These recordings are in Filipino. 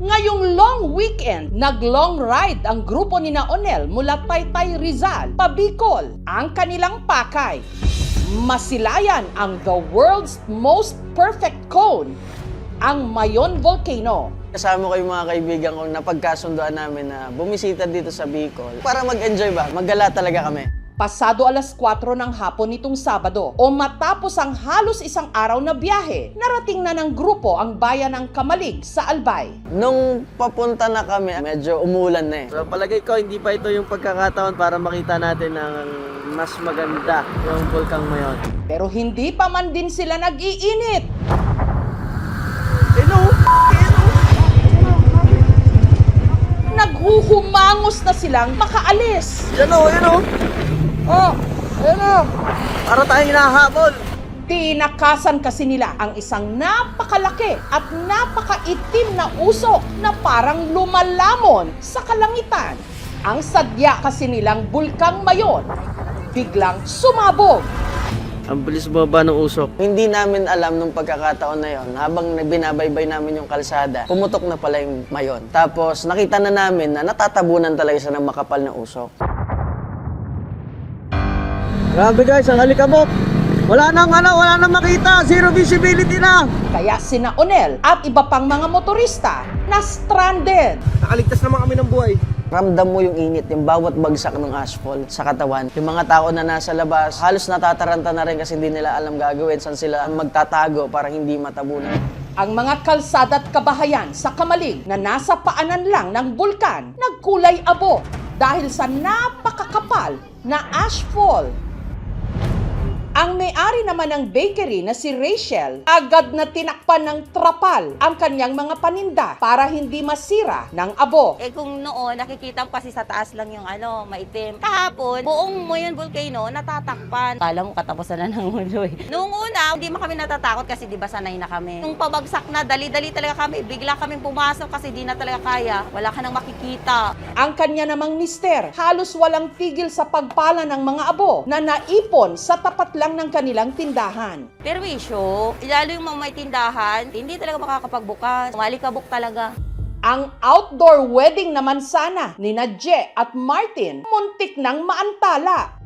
Ngayong long weekend, nag-long ride ang grupo ni Onel mula Taytay Rizal, Pabicol. Ang kanilang pakay, masilayan ang the world's most perfect cone, ang Mayon Volcano. Kasama ko yung mga kaibigan ko na pagkasunduan namin na bumisita dito sa Bicol para mag-enjoy ba? Maggala talaga kami. Pasado alas 4 ng hapon nitong Sabado o matapos ang halos isang araw na biyahe, narating na ng grupo ang bayan ng Kamalig sa Albay. Nung papunta na kami, medyo umulan na eh. So palagay ko hindi pa ito yung pagkakataon para makita natin ang mas maganda yung Bulkang Mayon. Pero hindi pa man din sila nag-iinit. Naghuhumangos na silang makaalis. Yan o! Oh, ayan o! Para tayong hinahabol! Tinakasan kasi nila ang isang napakalaki at napakaitim na usok na parang lumalamon sa kalangitan. Ang sadya kasi nilang Bulkang Mayon biglang sumabog. Ang bilis baba ng usok. Hindi namin alam nung pagkakataon na yon. Habang binabaybay namin yung kalsada, pumutok na pala yung Mayon. Tapos nakita na namin na natatabunan talaga siya ng makapal na usok. Grabe guys, ang halikabok! Wala nang makita! Zero visibility na! Kaya sina Onel at iba pang mga motorista na stranded. Nakaligtas naman kami ng buhay. Ramdam mo yung init, yung bawat bagsak ng asphalt sa katawan. Yung mga tao na nasa labas, halos natataranta na rin kasi hindi nila alam gagawin, saan sila magtatago para hindi matabunan. Ang mga kalsada at kabahayan sa Kamalig na nasa paanan lang ng bulkan, nagkulay abo dahil sa napakakapal na ashfall. Ang may-ari naman ng bakery na si Rachel, agad na tinakpan ng trapal ang kanyang mga paninda para hindi masira ng abo. Kung noon, nakikita ko kasi sa taas lang yung maitim. Kahapon, buong Mayon Volcano natatakpan. Kala mo katapusan na ng mundo eh. Noong una, hindi man kami natatakot kasi di ba sanay na kami. Nung pabagsak na, dali-dali talaga kami. Bigla kaming pumasok kasi di na talaga kaya. Wala ka nang makikita. Ang kanya namang mister, halos walang tigil sa pagpala ng mga abo na naipon sa tapat lang ng kanilang tindahan. Perwisyo, lalo yung mga may tindahan, hindi talaga makakapagbukas. Malikabok talaga. Ang outdoor wedding naman sana ni Je at Martin, muntik nang maantala.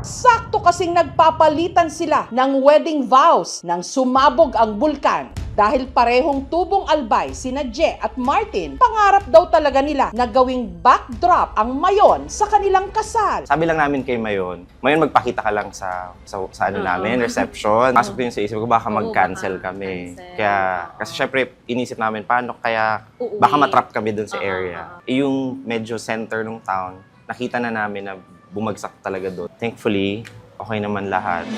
Sakto kasing nagpapalitan sila ng wedding vows nang sumabog ang bulkan. Dahil parehong tubong albay sina Je at Martin, pangarap daw talaga nila na gawing backdrop ang Mayon sa kanilang kasal. Sabi lang namin kay Mayon magpakita ka lang sa namin, reception. Pasok din sa isip ko, baka mag-cancel kami. Kaya, kasi syempre, inisip namin, paano kaya, baka matrap kami dun sa area. Yung medyo center ng town, nakita na namin na bumagsak talaga doon. Thankfully, okay naman lahat.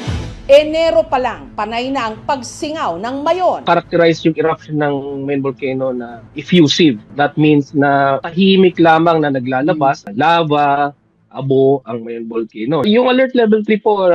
Enero pa lang, panay na ang pagsingaw ng Mayon. Characterize yung eruption ng Mayon Volcano na effusive. That means na tahimik lamang na naglalabas, lava, abo ang Mayon Volcano. Yung alert level 3 po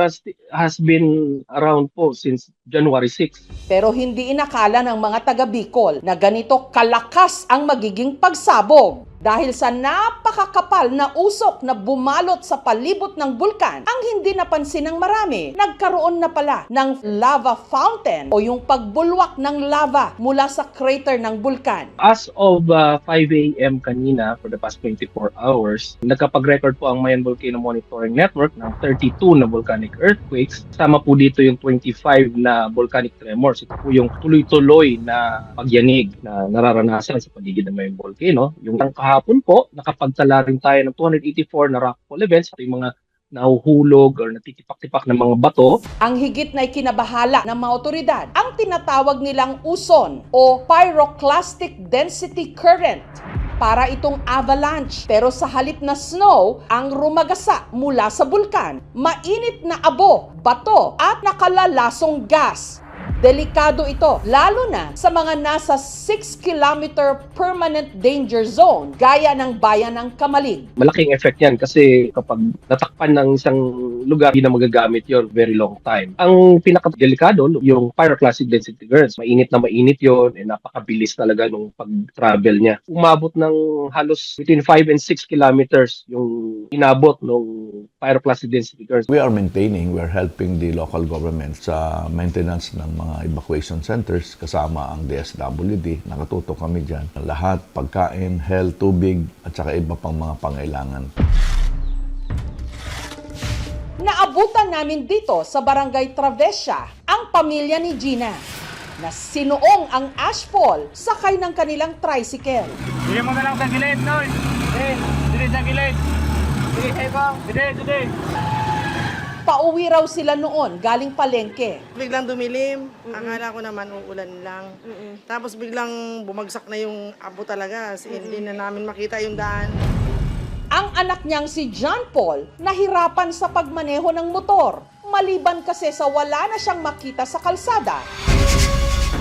has been around po since January 6. Pero hindi inakala ng mga taga Bicol na ganito kalakas ang magiging pagsabog. Dahil sa napakakapal na usok na bumalot sa palibot ng bulkan, ang hindi napansin ng marami, nagkaroon na pala ng lava fountain o yung pagbulwak ng lava mula sa crater ng bulkan. As of 5 a.m. kanina, for the past 24 hours, nagkapag-record po ang Mayon Volcano Monitoring Network ng 32 na volcanic earthquakes. Sama po dito yung 25 na volcanic tremors. Ito po yung tuloy-tuloy na pagyanig na nararanasan sa paligid ng Mayon Volcano. Yung kahapon po, nakapagtala rin tayo ng 284 na rockfall events, yung mga nahuhulog or natitipak-tipak ng mga bato. Ang higit na ikinabahala ng mga otoridad, ang tinatawag nilang uson o pyroclastic density current para itong avalanche. Pero sa halip na snow, ang rumagasa mula sa bulkan, mainit na abo, bato at nakalalasong gas. Delikado ito, lalo na sa mga nasa 6-kilometer permanent danger zone, gaya ng bayan ng Kamalig. Malaking effect yan kasi kapag natakpan ng isang lugar, hindi na magagamit yon very long time. Ang pinaka-delikado, yung pyroclastic density currents, mainit na mainit yon, napakabilis talaga nung pag-travel niya. Umabot ng halos between 5 and 6 kilometers yung inabot ng pyroclastic density currents. We are helping the local government sa maintenance ng mga mga evacuation centers kasama ang DSWD. Nakatutok kami dyan. Lahat, pagkain, health, tubig, at saka iba pang mga pangailangan. Naabutan namin dito sa Barangay Travesia ang pamilya ni Gina na sinuong ang ashfall sakay ng kanilang tricycle. Bili mo na lang sa gilid, Noy. Bili sa gilid. Bili. Pauwi raw sila noon galing palengke. Biglang dumilim. Akala ko naman uulan lang. Tapos biglang bumagsak na yung abo talaga. Hindi na namin makita yung daan. Ang anak niyang si John Paul nahirapan sa pagmaneho ng motor. Maliban kasi sa wala na siyang makita sa kalsada.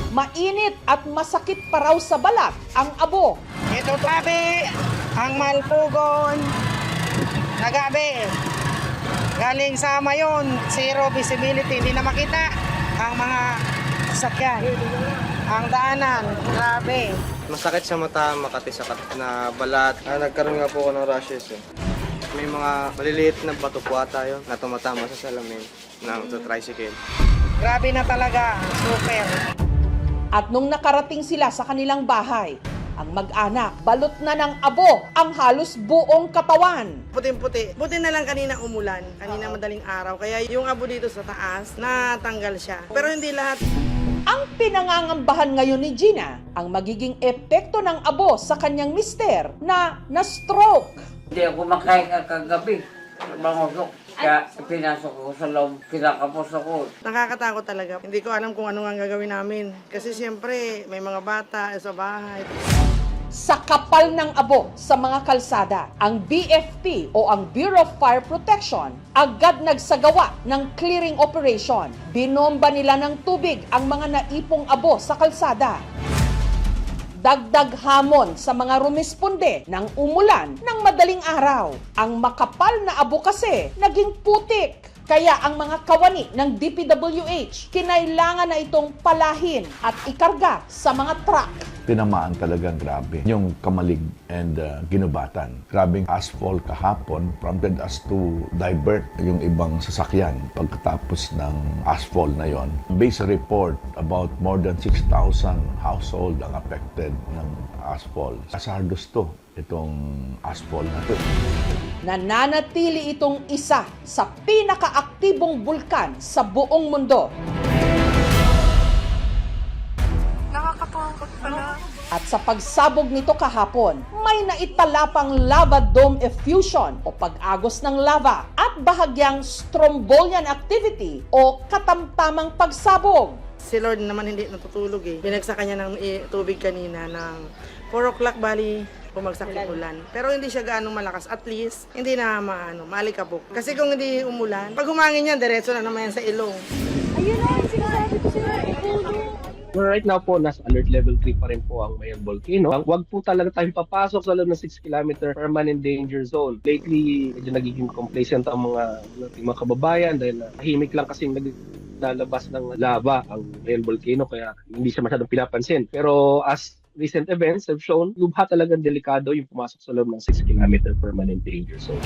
Mainit at masakit pa raw sa balat ang abo. Ito tabi, ang Malpugon, nagabi. Galing sa Mayon, zero visibility, hindi na makita ang mga sasakyan. Ang daanan, grabe. Masakit sa mata, makati sa na balat. Nagkaroon nga po ako ng rashes. May mga maliliit na bato po ata yun na tumatama sa salamin ng tricycle. Grabe na talaga, super. At nung nakarating sila sa kanilang bahay, ang mag-anak balot na ng abo ang halos buong katawan. Puting-puti. Buti na lang kanina umulan, kanina madaling araw. Kaya yung abo dito sa taas, natanggal siya. Pero hindi lahat. Ang pinangangambahan ngayon ni Gina ang magiging epekto ng abo sa kanyang mister na na-stroke. Hindi ako makain kagabi. Bangosok. Kaya pinasok ko sa loob, kinakapos ako. Nakakatakot talaga. Hindi ko alam kung ano ang gagawin namin. Kasi siyempre, may mga bata sa bahay. Sa kapal ng abo sa mga kalsada, ang BFP o ang Bureau of Fire Protection agad nagsagawa ng clearing operation. Binomba nila ng tubig ang mga naipong abo sa kalsada. Dagdag hamon sa mga rumisponde ng umulan ng madaling araw. Ang makapal na abo kasi naging putik. Kaya ang mga kawani ng DPWH kinailangan na itong palahin at ikarga sa mga truck. Tinamaan talagang grabe yung Kamalig and Ginubatan. Grabing asphalt kahapon prompted us to divert yung ibang sasakyan pagkatapos ng asphalt na yon. Based report, about more than 6,000 household ang affected ng asphalt. Hazardous to, itong asphalt na to. Nananatili itong isa sa pinakaaktibong bulkan sa buong mundo. At sa pagsabog nito kahapon, may naitalapang lava dome effusion o pag-agos ng lava at bahagyang strombolian activity o katamtamang pagsabog. Si Lord naman hindi natutulog eh. Binagsakan niya ng tubig kanina ng 4 o'clock bali bumagsak yung ulan. Pero hindi siya gaano malakas. At least, hindi na maalikabok. Kasi kung hindi umulan, pag humangin yan, diretso na naman yan sa ilong. Ayun na, sinasabi ko sila, Right now po, nasa alert level 3 pa rin po ang Mayon Volcano. Huwag po talaga tayong papasok sa loob ng 6 km permanent danger zone. Lately, medyo nagiging complacent ang mga kababayan dahil tahimik lang kasing naglalabas ng lava ang Mayon Volcano kaya hindi siya masyadong pinapansin. Pero as recent events have shown, lubha talagang delikado yung pumasok sa loob ng 6 km permanent danger zone.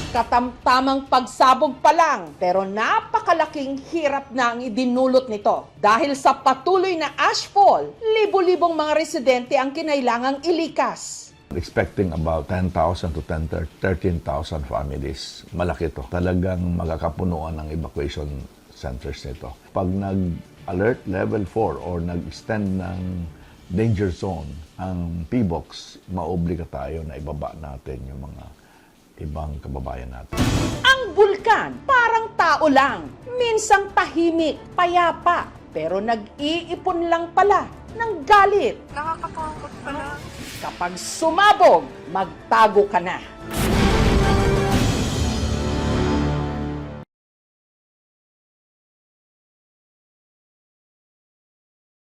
Katamtamang pagsabog pa lang, pero napakalaking hirap na ang idinulot nito. Dahil sa patuloy na ashfall, libo-libong mga residente ang kinailangang ilikas. Expecting about 10,000 to 13,000 families. Malaki to. Talagang magkakapunuan ng evacuation centers nito. Pag nag-alert level 4 or nag-extend ng danger zone ang PBOX, maobliga tayo na ibaba natin yung mga ibang kababayan natin. Ang bulkan, parang tao lang. Minsang tahimik, payapa, pero nag-iipon lang pala ng galit. Nakakatakot pala. Kapag sumabog, magtago ka na.